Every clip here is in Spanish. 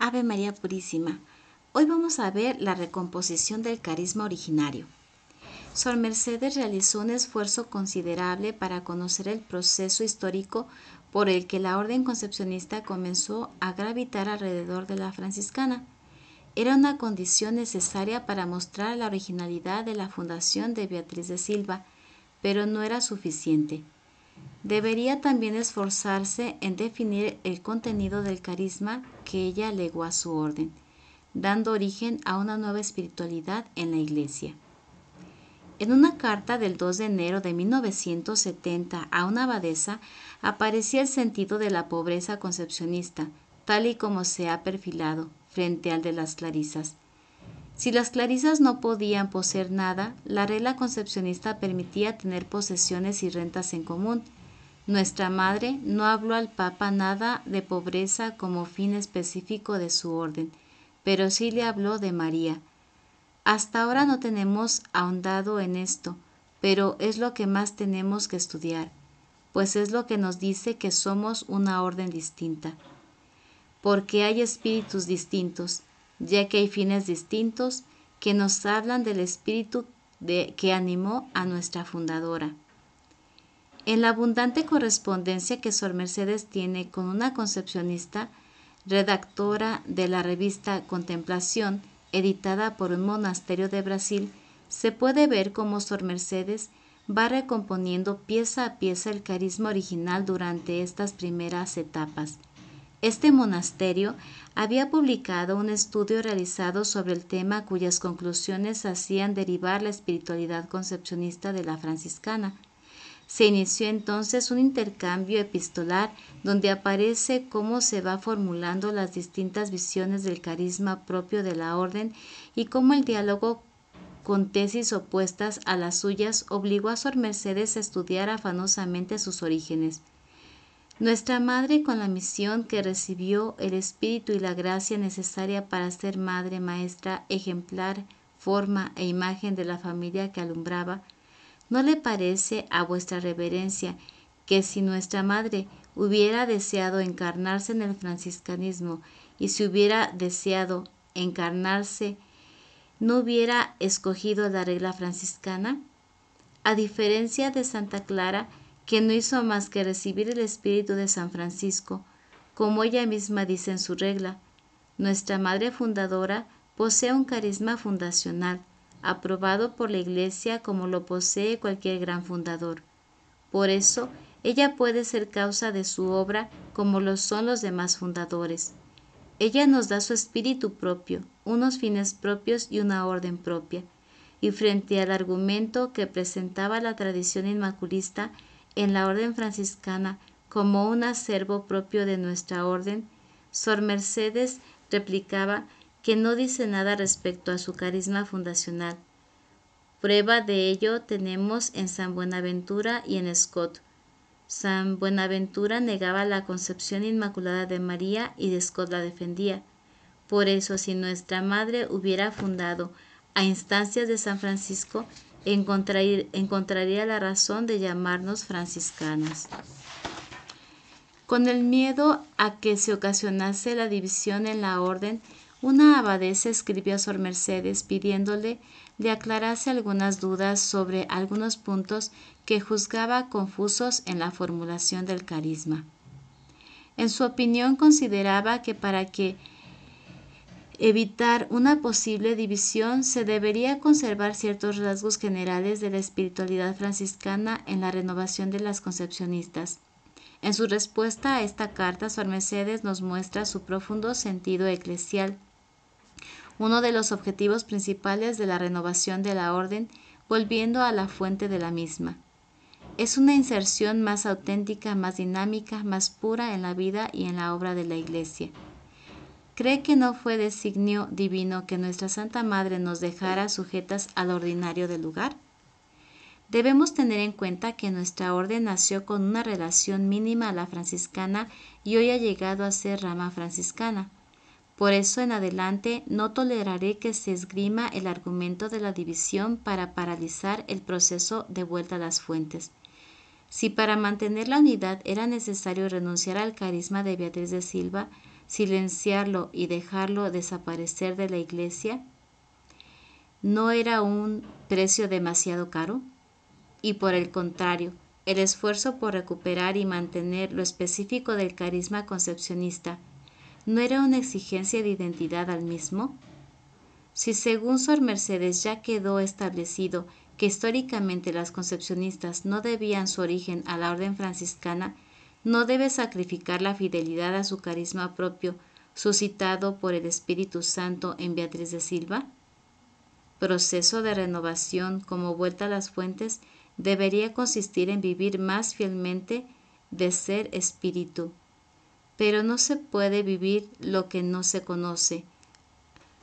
Ave María Purísima. Hoy vamos a ver la recomposición del carisma originario. Sor Mercedes realizó un esfuerzo considerable para conocer el proceso histórico por el que la orden concepcionista comenzó a gravitar alrededor de la franciscana. Era una condición necesaria para mostrar la originalidad de la fundación de Beatriz de Silva, pero no era suficiente. Debería también esforzarse en definir el contenido del carisma que ella legó a su orden, dando origen a una nueva espiritualidad en la Iglesia. En una carta del 2 de enero de 1970 a una abadesa aparecía el sentido de la pobreza concepcionista, tal y como se ha perfilado, frente al de las clarisas. Si las clarisas no podían poseer nada, la regla concepcionista permitía tener posesiones y rentas en común. Nuestra Madre no habló al Papa nada de pobreza como fin específico de su orden, pero sí le habló de María. Hasta ahora no tenemos ahondado en esto, pero es lo que más tenemos que estudiar, pues es lo que nos dice que somos una orden distinta. Porque hay espíritus distintos, ya que hay fines distintos que nos hablan del espíritu que animó a nuestra fundadora. En la abundante correspondencia que Sor Mercedes tiene con una concepcionista, redactora de la revista Contemplación, editada por un monasterio de Brasil, se puede ver cómo Sor Mercedes va recomponiendo pieza a pieza el carisma original durante estas primeras etapas. Este monasterio había publicado un estudio realizado sobre el tema cuyas conclusiones hacían derivar la espiritualidad concepcionista de la franciscana. Se inició entonces un intercambio epistolar donde aparece cómo se va formulando las distintas visiones del carisma propio de la orden y cómo el diálogo con tesis opuestas a las suyas obligó a Sor Mercedes a estudiar afanosamente sus orígenes. Nuestra Madre, con la misión que recibió, el espíritu y la gracia necesaria para ser madre, maestra, ejemplar, forma e imagen de la familia que alumbraba, ¿no le parece a vuestra reverencia que si nuestra Madre hubiera deseado encarnarse en el franciscanismo y si hubiera deseado encarnarse, no hubiera escogido la regla franciscana? A diferencia de Santa Clara, que no hizo más que recibir el espíritu de San Francisco, como ella misma dice en su regla, nuestra Madre Fundadora posee un carisma fundacional, aprobado por la Iglesia como lo posee cualquier gran fundador. Por eso, ella puede ser causa de su obra como lo son los demás fundadores. Ella nos da su espíritu propio, unos fines propios y una orden propia. Y frente al argumento que presentaba la tradición inmaculista en la orden franciscana como un acervo propio de nuestra orden, Sor Mercedes replicaba que no dice nada respecto a su carisma fundacional. Prueba de ello tenemos en San Buenaventura y en Scott. San Buenaventura negaba la concepción inmaculada de María y Scott la defendía. Por eso, si nuestra Madre hubiera fundado a instancias de San Francisco, encontraría la razón de llamarnos franciscanas. Con el miedo a que se ocasionase la división en la orden, una abadesa escribió a Sor Mercedes pidiéndole le aclarase algunas dudas sobre algunos puntos que juzgaba confusos en la formulación del carisma. En su opinión, consideraba que para evitar una posible división se debería conservar ciertos rasgos generales de la espiritualidad franciscana en la renovación de las concepcionistas. En su respuesta a esta carta, Sor Mercedes nos muestra su profundo sentido eclesial, uno de los objetivos principales de la renovación de la orden, volviendo a la fuente de la misma. Es una inserción más auténtica, más dinámica, más pura en la vida y en la obra de la Iglesia. ¿Cree que no fue designio divino que nuestra Santa Madre nos dejara sujetas al ordinario del lugar? Debemos tener en cuenta que nuestra orden nació con una relación mínima a la franciscana y hoy ha llegado a ser rama franciscana. Por eso en adelante no toleraré que se esgrima el argumento de la división para paralizar el proceso de vuelta a las fuentes. Si para mantener la unidad era necesario renunciar al carisma de Beatriz de Silva, silenciarlo y dejarlo desaparecer de la iglesia? ¿No era un precio demasiado caro? Y por el contrario, el esfuerzo por recuperar y mantener lo específico del carisma concepcionista, ¿no era una exigencia de identidad al mismo? Si según Sor Mercedes ya quedó establecido que históricamente las concepcionistas no debían su origen a la orden franciscana, ¿no debe sacrificar la fidelidad a su carisma propio, suscitado por el Espíritu Santo en Beatriz de Silva? Proceso de renovación como vuelta a las fuentes debería consistir en vivir más fielmente de ser espíritu. Pero no se puede vivir lo que no se conoce.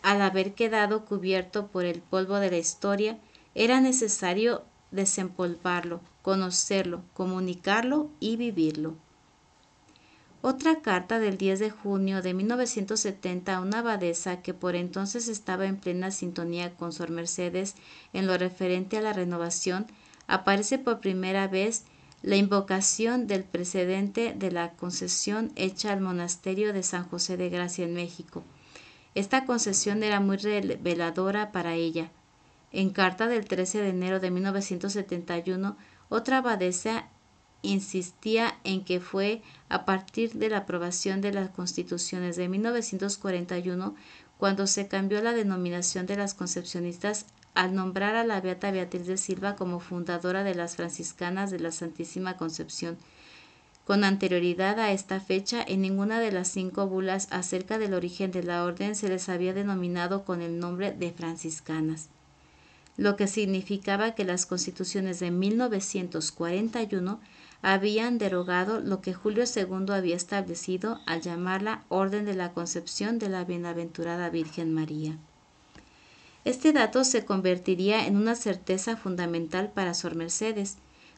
Al haber quedado cubierto por el polvo de la historia, era necesario desempolvarlo, conocerlo, comunicarlo y vivirlo. Otra carta del 10 de junio de 1970 a una abadesa que por entonces estaba en plena sintonía con Sor Mercedes en lo referente a la renovación, aparece por primera vez la invocación del precedente de la concesión hecha al monasterio de San José de Gracia en México. Esta concesión era muy reveladora para ella. En carta del 13 de enero de 1971, otra abadesa insistía en que fue a partir de la aprobación de las constituciones de 1941 cuando se cambió la denominación de las concepcionistas al nombrar a la beata Beatriz de Silva como fundadora de las franciscanas de la Santísima Concepción. Con anterioridad a esta fecha, en ninguna de las 5 bulas acerca del origen de la orden se les había denominado con el nombre de franciscanas, lo que significaba que las constituciones de 1941 habían derogado lo que Julio II había establecido al llamarla Orden de la Concepción de la Bienaventurada Virgen María. Este dato se convertiría en una certeza fundamental para Sor Mercedes,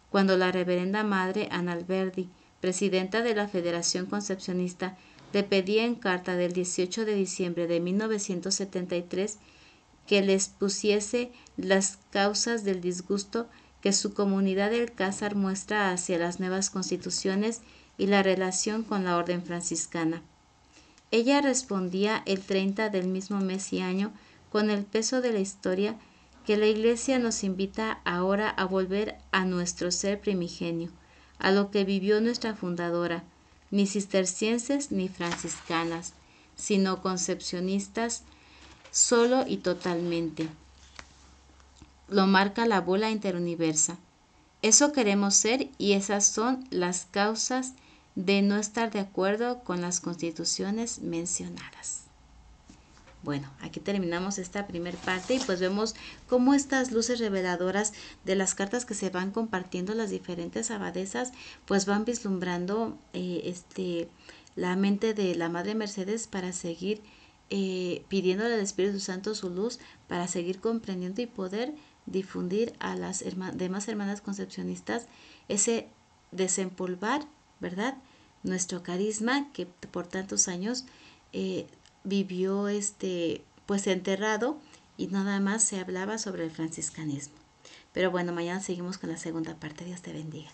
cuando la reverenda madre Ana Alberdi, presidenta de la Federación Concepcionista, le pedía en carta del 18 de diciembre de 1973 que les pusiese las causas del disgusto que su comunidad de Alcázar muestra hacia las nuevas constituciones y la relación con la orden franciscana. Ella respondía el 30 del mismo mes y año, con el peso de la historia, que la Iglesia nos invita ahora a volver a nuestro ser primigenio, a lo que vivió nuestra fundadora, ni cistercienses ni franciscanas, sino concepcionistas solo y totalmente. Lo marca la bula interuniversa. Eso queremos ser y esas son las causas de no estar de acuerdo con las constituciones mencionadas. Bueno, aquí terminamos esta primera parte y pues vemos cómo estas luces reveladoras de las cartas que se van compartiendo las diferentes abadesas pues van vislumbrando la mente de la Madre Mercedes para seguir pidiéndole al Espíritu Santo su luz para seguir comprendiendo y poder difundir a las demás hermanas concepcionistas ese desempolvar, ¿verdad? Nuestro carisma que por tantos años vivió pues enterrado y nada más se hablaba sobre el franciscanismo. Pero bueno, mañana seguimos con la segunda parte. Dios te bendiga.